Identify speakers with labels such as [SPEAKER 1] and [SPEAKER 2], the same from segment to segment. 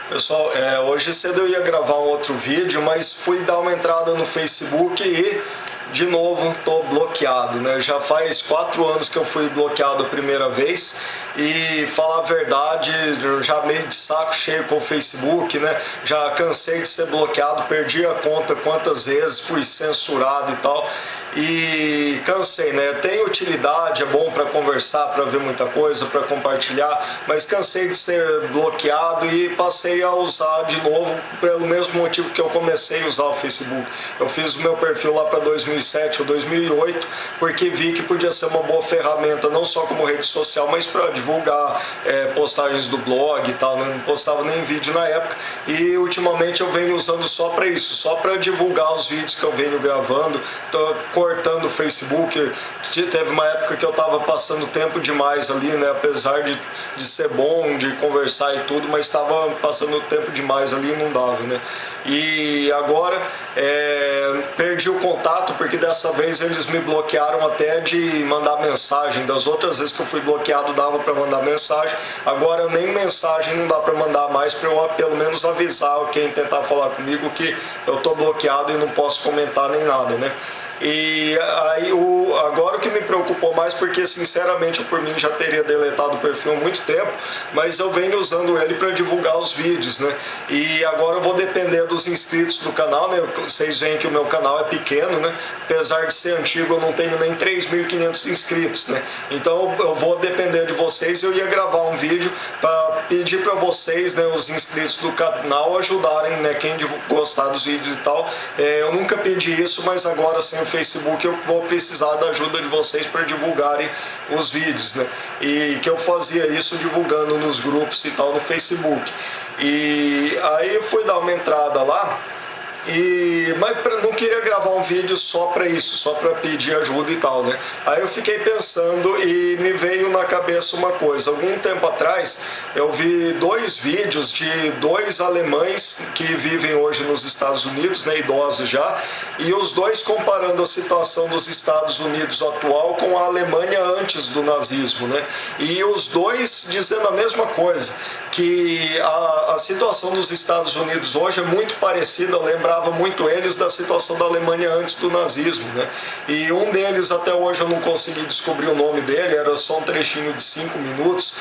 [SPEAKER 1] Pessoal, hoje cedo eu ia gravar um outro vídeo, mas fui dar uma entrada no Facebook e de novo tô bloqueado, né? Já faz 4 anos que eu fui bloqueado a primeira vez e falar a verdade, já meio de saco cheio com o Facebook, né? Já cansei de ser bloqueado, perdi a conta quantas vezes, fui censurado e tal. E cansei, né? Tem utilidade, é bom para conversar, para ver muita coisa, para compartilhar, mas cansei de ser bloqueado e passei a usar de novo pelo mesmo motivo que eu comecei a usar o Facebook. Eu fiz o meu perfil lá para 2007 ou 2008 porque vi que podia ser uma boa ferramenta, não só como rede social, mas para divulgar postagens do blog e tal, né? Não postava nem vídeo na época e ultimamente eu venho usando só para isso, só para divulgar os vídeos que eu venho gravando. Tô cortando o Facebook. Teve uma época que eu tava passando tempo demais ali, né? Apesar de ser bom, de conversar e tudo, mas estava passando tempo demais ali e não dava, né? E agora perdi o contato porque dessa vez eles me bloquearam até de mandar mensagem. Das outras vezes que eu fui bloqueado dava para mandar mensagem, agora nem mensagem não dá para mandar mais, para eu pelo menos avisar quem tentar falar comigo que eu tô bloqueado e não posso comentar nem nada, né? E aí agora o que me preocupou mais, porque sinceramente eu por mim já teria deletado o perfil há muito tempo, mas eu venho usando ele para divulgar os vídeos, né? E agora eu vou depender dos inscritos do canal, né? Vocês veem que o meu canal é pequeno, né? Apesar de ser antigo, eu não tenho nem 3.500 inscritos, né? Então eu vou depender de vocês. Eu ia gravar um vídeo para pedir para vocês, né, os inscritos do canal ajudarem, né, quem gostar dos vídeos e tal. Eu nunca pedi isso, mas agora sem o Facebook eu vou precisar da ajuda de vocês para divulgarem os vídeos, né? E que eu fazia isso divulgando nos grupos e tal no Facebook. E aí eu fui dar uma entrada lá. Mas não queria gravar um vídeo só para isso, só para pedir ajuda e tal, né? Aí eu fiquei pensando e me veio na cabeça uma coisa. Algum tempo atrás eu vi 2 vídeos de 2 alemães que vivem hoje nos Estados Unidos, né, idosos já, e os dois comparando a situação dos Estados Unidos atual com a Alemanha antes do nazismo, né? E os dois dizendo a mesma coisa, que a situação dos Estados Unidos hoje é muito parecida, lembrava muito eles da situação da Alemanha antes do nazismo, né? E um deles, até hoje eu não consegui descobrir o nome dele, era só um trechinho de 5 minutos,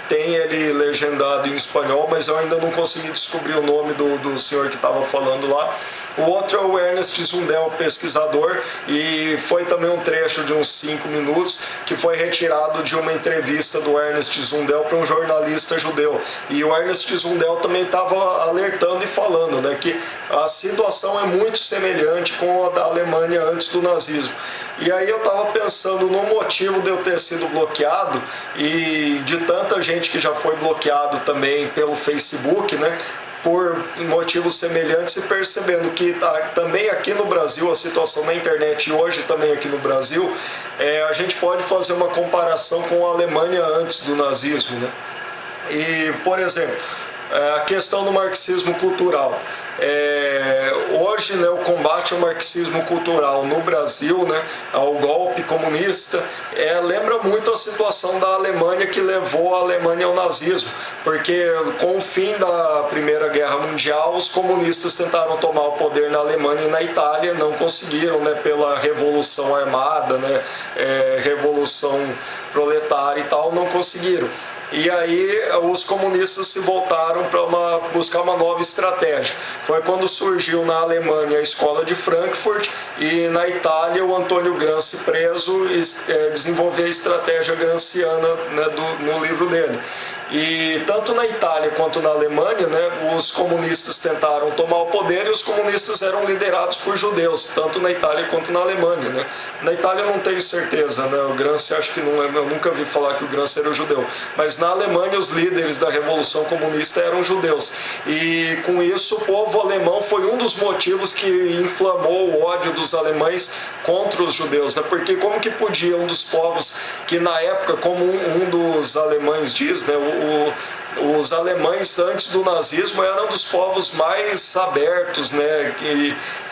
[SPEAKER 1] tem ele legendado em espanhol, mas eu ainda não consegui descobrir o nome do senhor que estava falando lá. O outro é o Ernest Zundel, pesquisador, e foi também um trecho de uns 5 minutos que foi retirado de uma entrevista do Ernest Zundel para um jornalista judeu. E o Ernest Zundel também estava alertando e falando, né, que a situação é muito semelhante com a da Alemanha antes do nazismo. E aí eu estava pensando no motivo de eu ter sido bloqueado e de tanta gente que já foi bloqueado também pelo Facebook, né? Por motivos semelhantes, e percebendo que também aqui no Brasil, a situação na internet e hoje também aqui no Brasil, a gente pode fazer uma comparação com a Alemanha antes do nazismo, né? E, por exemplo, a questão do marxismo cultural. Hoje, né, o combate ao marxismo cultural no Brasil, né, ao golpe comunista, lembra muito a situação da Alemanha, que levou a Alemanha ao nazismo, porque com o fim da Primeira Guerra Mundial os comunistas tentaram tomar o poder na Alemanha e na Itália, não conseguiram, né, pela Revolução Armada, né, Revolução Proletária e tal, não conseguiram. E aí os comunistas se voltaram para buscar uma nova estratégia. Foi quando surgiu na Alemanha a Escola de Frankfurt e na Itália o Antônio Gramsci, preso, desenvolveu a estratégia gramsciana, né, no livro dele. E tanto na Itália quanto na Alemanha, né, os comunistas tentaram tomar o poder e os comunistas eram liderados por judeus, tanto na Itália quanto na Alemanha, né? Na Itália eu não tenho certeza, né? O Gramsci acho que não é, eu nunca vi falar que o Gramsci era judeu, mas na Alemanha os líderes da Revolução Comunista eram judeus. E com isso o povo alemão foi um dos motivos que inflamou o ódio dos alemães contra os judeus, né? Porque como que podia um dos povos que na época, como um dos alemães diz, né, os alemães antes do nazismo eram dos povos mais abertos, né,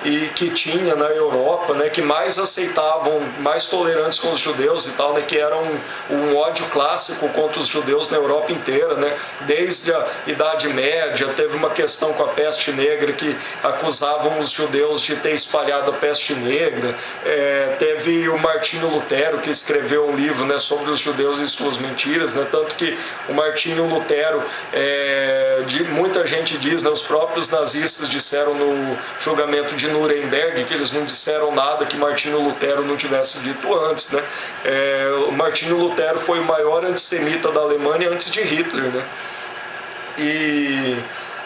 [SPEAKER 1] e que tinha na Europa, né, que mais aceitavam, mais tolerantes com os judeus e tal, né, que era um ódio clássico contra os judeus na Europa inteira, né, desde a Idade Média. Teve uma questão com a peste negra que acusavam os judeus de ter espalhado a peste negra. Teve o Martinho Lutero, que escreveu um livro, né, sobre os judeus e suas mentiras, né, tanto que o Martinho Lutero, muita gente diz, né, os próprios nazistas disseram no julgamento de Nuremberg que eles não disseram nada que Martinho Lutero não tivesse dito antes, né. O Martinho Lutero foi o maior antissemita da Alemanha antes de Hitler, né.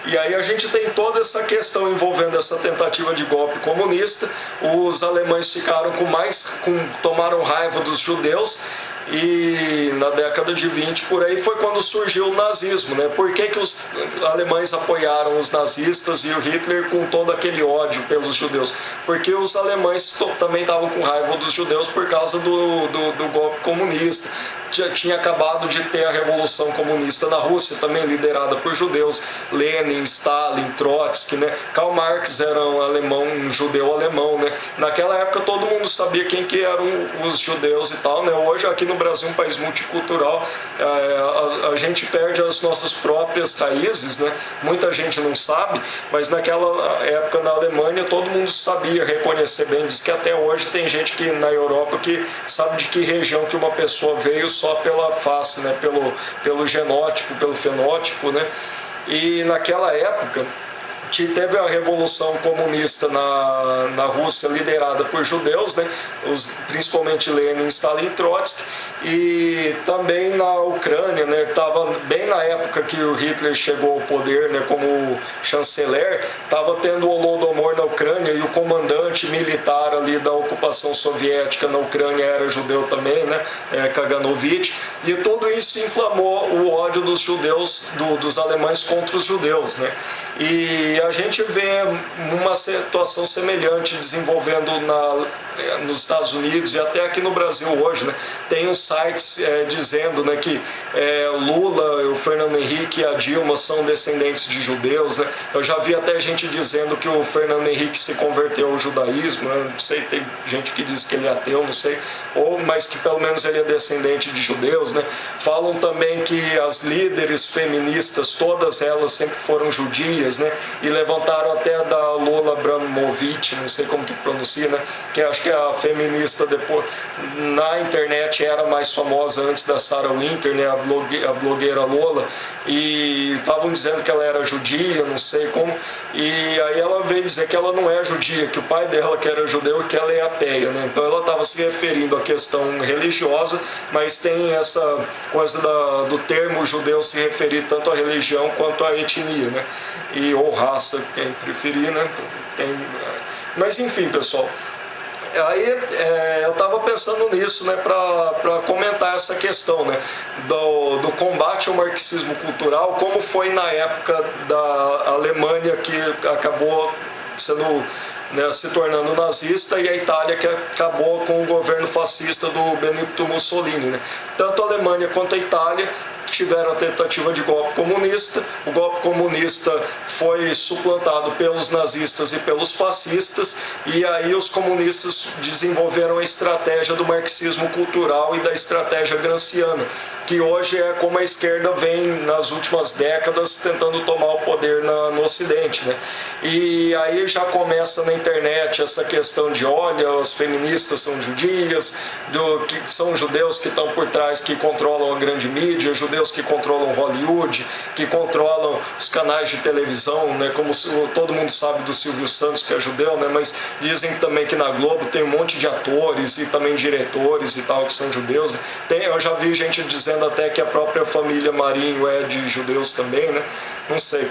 [SPEAKER 1] E aí a gente tem toda essa questão envolvendo essa tentativa de golpe comunista. Os alemães tomaram raiva dos judeus, e na década de 20 por aí foi quando surgiu o nazismo, né? Por que os alemães apoiaram os nazistas e o Hitler com todo aquele ódio pelos judeus? Porque os alemães também estavam com raiva dos judeus por causa do golpe comunista. Tinha acabado de ter a Revolução Comunista na Rússia, também liderada por judeus. Lenin, Stalin, Trotsky, né? Karl Marx era um judeu alemão, né? Naquela época todo mundo sabia quem que eram os judeus e tal, né? Hoje aqui no Brasil, um país multicultural, a gente perde as nossas próprias raízes, né? Muita gente não sabe, mas naquela época na Alemanha todo mundo sabia reconhecer bem. Diz que até hoje tem gente que na Europa que sabe de que região que uma pessoa veio só pela face, né? Pelo genótipo, pelo fenótipo, né? E naquela época teve a Revolução Comunista na Rússia, liderada por judeus, né? Principalmente Lenin, Stalin e Trotsky, e também na Ucrânia, né? Estava bem na época que o Hitler chegou ao poder, né? Como chanceler, estava tendo o Holodomor na Ucrânia, e o comandante militar ali da ocupação soviética na Ucrânia era judeu também, né? Kaganovich, e tudo isso inflamou o ódio dos judeus, dos alemães contra os judeus, né? E a gente vê uma situação semelhante desenvolvendo nos Estados Unidos e até aqui no Brasil hoje, né? Tem uns sites dizendo, né, que Lula, o Fernando Henrique e a Dilma são descendentes de judeus, né? Eu já vi até gente dizendo que o Fernando Henrique se converteu ao judaísmo, né? Não sei, tem gente que diz que ele é ateu, não sei, mas que pelo menos ele é descendente de judeus, né? Falam também que as líderes feministas, todas elas sempre foram judias, né? E levantaram até da Lola Abramovich, não sei como que pronuncia, né? Que acho que a feminista depois na internet era mais famosa antes da Sarah Winter, né? A blogueira Lola, e estavam dizendo que ela era judia, não sei como, e aí ela veio dizer que ela não é judia, que o pai dela que era judeu e que ela é ateia, né? Então ela estava se referindo à questão religiosa, mas tem essa coisa do termo judeu se referir tanto à religião quanto à etnia, né? Ou raça, quem preferir, né? Mas enfim, pessoal. Aí eu estava pensando nisso, né, para comentar essa questão, né, do combate ao marxismo cultural, como foi na época da Alemanha, que acabou sendo, né, se tornando nazista, e a Itália, que acabou com o governo fascista do Benito Mussolini, né. Tanto a Alemanha quanto a Itália tiveram a tentativa de golpe comunista. O golpe comunista foi suplantado pelos nazistas e pelos fascistas, e aí os comunistas desenvolveram a estratégia do marxismo cultural e da estratégia gramsciana, que hoje é como a esquerda vem nas últimas décadas tentando tomar o poder no Ocidente, né? E aí já começa na internet essa questão de, olha, as feministas são judias, que são judeus que estão por trás, que controlam a grande mídia, judeus que controlam Hollywood, que controlam os canais de televisão, né? Como todo mundo sabe do Silvio Santos, que é judeu, né? Mas dizem também que na Globo tem um monte de atores e também diretores e tal que são judeus, né? Eu já vi gente dizendo até que a própria família Marinho é de judeus também, né? Não sei.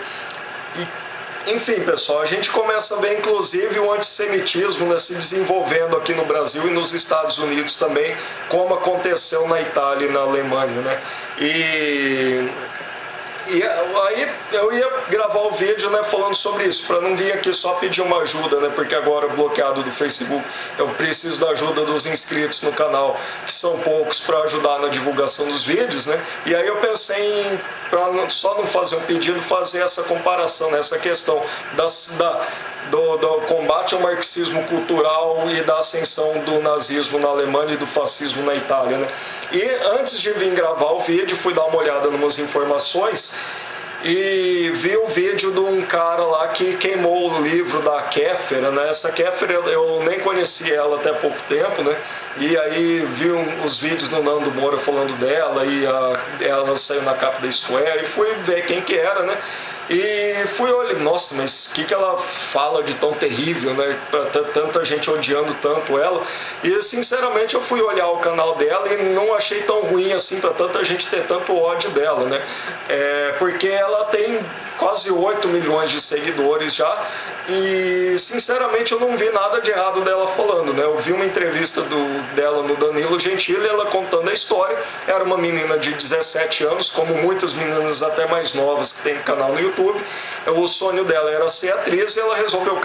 [SPEAKER 1] Enfim, pessoal, a gente começa a ver inclusive o antissemitismo, né, se desenvolvendo aqui no Brasil e nos Estados Unidos também, como aconteceu na Itália e na Alemanha, né? E aí eu ia gravar o vídeo, né, falando sobre isso, para não vir aqui só pedir uma ajuda, né, porque agora bloqueado do Facebook, eu preciso da ajuda dos inscritos no canal, que são poucos, para ajudar na divulgação dos vídeos, né? E aí eu pensei em para só não fazer um pedido, fazer essa comparação, né? Essa questão do combate ao marxismo cultural e da ascensão do nazismo na Alemanha e do fascismo na Itália, né? E antes de vir gravar o vídeo, fui dar uma olhada em umas informações e vi o vídeo de um cara lá que queimou o livro da Kéfera, né? Essa Kéfera eu nem conhecia ela até pouco tempo, né? E aí vi os vídeos do Nando Moura falando dela e ela saiu na capa da Isto É, e fui ver quem que era, né? E fui olhar, nossa, mas o que ela fala de tão terrível, né? Pra tanta gente odiando tanto ela. E sinceramente eu fui olhar o canal dela e não achei tão ruim assim pra tanta gente ter tanto ódio dela, né? Porque ela tem quase 8 milhões de seguidores já. E sinceramente eu não vi nada de errado dela falando, né? Eu vi uma entrevista dela no Danilo Gentili, ela contando a história. Era uma menina de 17 anos, como muitas meninas até mais novas que tem canal no YouTube. O sonho dela era ser atriz e ela resolveu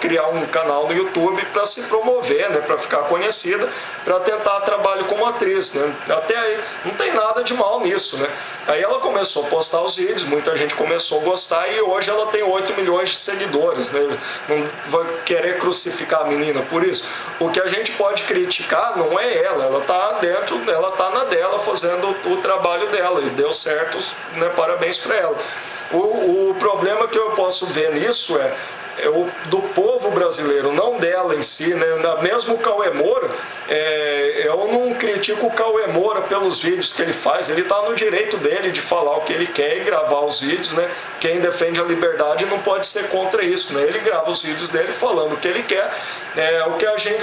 [SPEAKER 1] criar um canal no YouTube para se promover, né? Para ficar conhecida, para tentar trabalho como atriz, né? Até aí não tem nada de mal nisso, né? Aí ela começou a postar os vídeos, muita gente começou a gostar e hoje ela tem 8 milhões de seguidores, né? Não vai querer crucificar a menina por isso. O que a gente pode criticar não é ela tá dentro, ela tá na dela fazendo o trabalho dela e deu certo, né? Parabéns para ela. O problema que eu posso ver nisso é do povo brasileiro, não dela em si, né? Mesmo o Cauê Moura, eu não critico o Cauê Moura pelos vídeos que ele faz, ele está no direito dele de falar o que ele quer e gravar os vídeos, né? Quem defende a liberdade não pode ser contra isso, né? Ele grava os vídeos dele falando o que ele quer.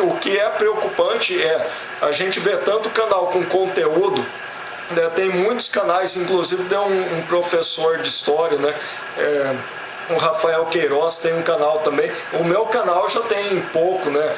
[SPEAKER 1] O que é preocupante é a gente ver tanto canal com conteúdo, né? Tem muitos canais, inclusive deu um professor de história, né? O Rafael Queiroz tem um canal também. O meu canal já tem pouco, né?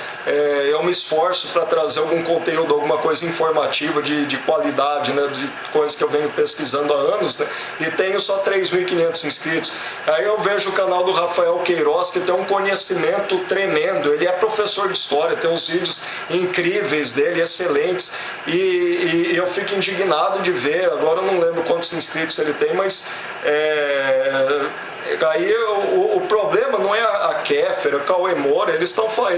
[SPEAKER 1] Eu me esforço para trazer algum conteúdo, alguma coisa informativa de qualidade, né? De coisas que eu venho pesquisando há anos, né? E tenho só 3.500 inscritos. Aí eu vejo o canal do Rafael Queiroz, que tem um conhecimento tremendo. Ele é professor de história, tem uns vídeos incríveis dele, excelentes. E eu fico indignado de ver, agora eu não lembro quantos inscritos ele tem, mas aí o problema não é a Kéfera, o Cauê Moura, eles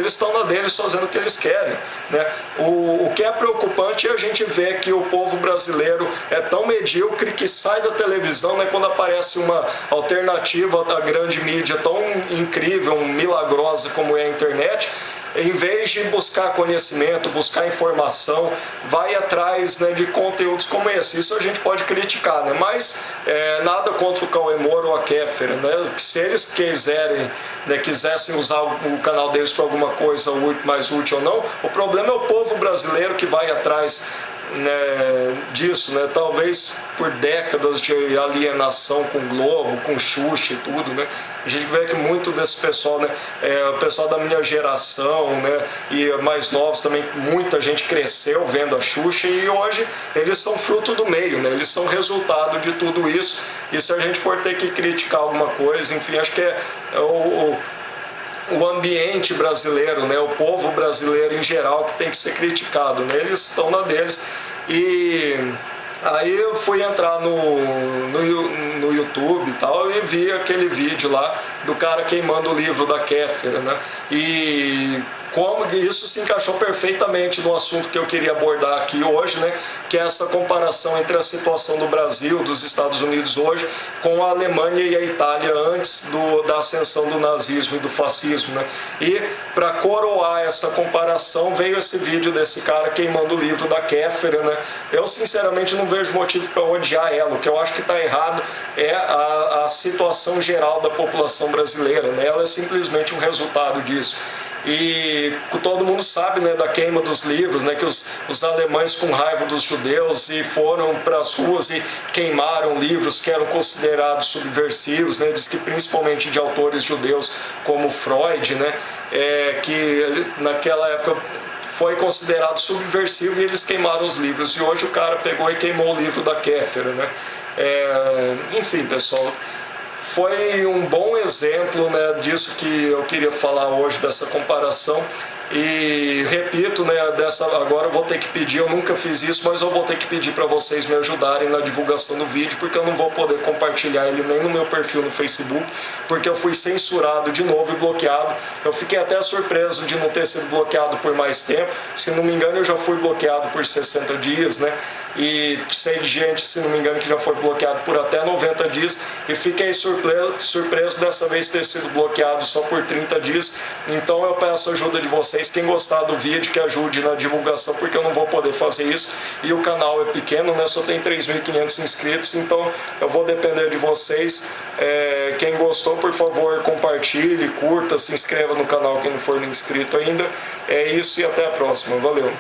[SPEAKER 1] estão na deles fazendo o que eles querem, né? O que é preocupante é a gente ver que o povo brasileiro é tão medíocre que sai da televisão, né, quando aparece uma alternativa da grande mídia tão incrível, milagrosa como é a internet. Em vez de buscar conhecimento, buscar informação, vai atrás, né, de conteúdos como esse. Isso a gente pode criticar, né? Mas nada contra o Cauê Moura ou a Kéfera, né? Se eles quisessem usar o canal deles para alguma coisa mais útil ou não, o problema é o povo brasileiro que vai atrás, né, disso, né? Talvez por décadas de alienação com o Globo, com Xuxa e tudo, né? A gente vê que muito desse pessoal, né, o pessoal da minha geração, né, e mais novos também, muita gente cresceu vendo a Xuxa e hoje eles são fruto do meio, né? Eles são resultado de tudo isso. E se a gente for ter que criticar alguma coisa, enfim, acho que o ambiente brasileiro, né, o povo brasileiro em geral que tem que ser criticado, né? Eles estão na deles. E aí eu fui entrar no YouTube e tal e vi aquele vídeo lá do cara queimando o livro da Kéfera, né? E como isso se encaixou perfeitamente no assunto que eu queria abordar aqui hoje, né? Que é essa comparação entre a situação do Brasil, dos Estados Unidos hoje, com a Alemanha e a Itália antes da ascensão do nazismo e do fascismo, né? E para coroar essa comparação veio esse vídeo desse cara queimando o livro da Kéfera, né? Eu sinceramente não vejo motivo para odiar ela. O que eu acho que está errado é a situação geral da população brasileira, né? Ela é simplesmente um resultado disso. E todo mundo sabe, né, da queima dos livros, né, que os alemães com raiva dos judeus e foram para as ruas e queimaram livros que eram considerados subversivos, né? Diz que principalmente de autores judeus como Freud, né, que naquela época foi considerado subversivo e eles queimaram os livros. E hoje o cara pegou e queimou o livro da Kéfera, né? Enfim, pessoal, foi um bom exemplo, né, disso que eu queria falar hoje, dessa comparação. E repito, né, agora eu vou ter que pedir, eu nunca fiz isso, mas eu vou ter que pedir para vocês me ajudarem na divulgação do vídeo, porque eu não vou poder compartilhar ele nem no meu perfil no Facebook, porque eu fui censurado de novo e bloqueado. Eu fiquei até surpreso de não ter sido bloqueado por mais tempo. Se não me engano, eu já fui bloqueado por 60 dias, né? E sei de gente, se não me engano, que já foi bloqueado por até 90 dias, e fiquei surpreso dessa vez ter sido bloqueado só por 30 dias. Então eu peço a ajuda de vocês, quem gostar do vídeo, que ajude na divulgação, porque eu não vou poder fazer isso, e o canal é pequeno, né? Só tem 3.500 inscritos, então eu vou depender de vocês. Quem gostou, por favor, compartilhe, curta, se inscreva no canal quem não for inscrito ainda. É isso e até a próxima. Valeu!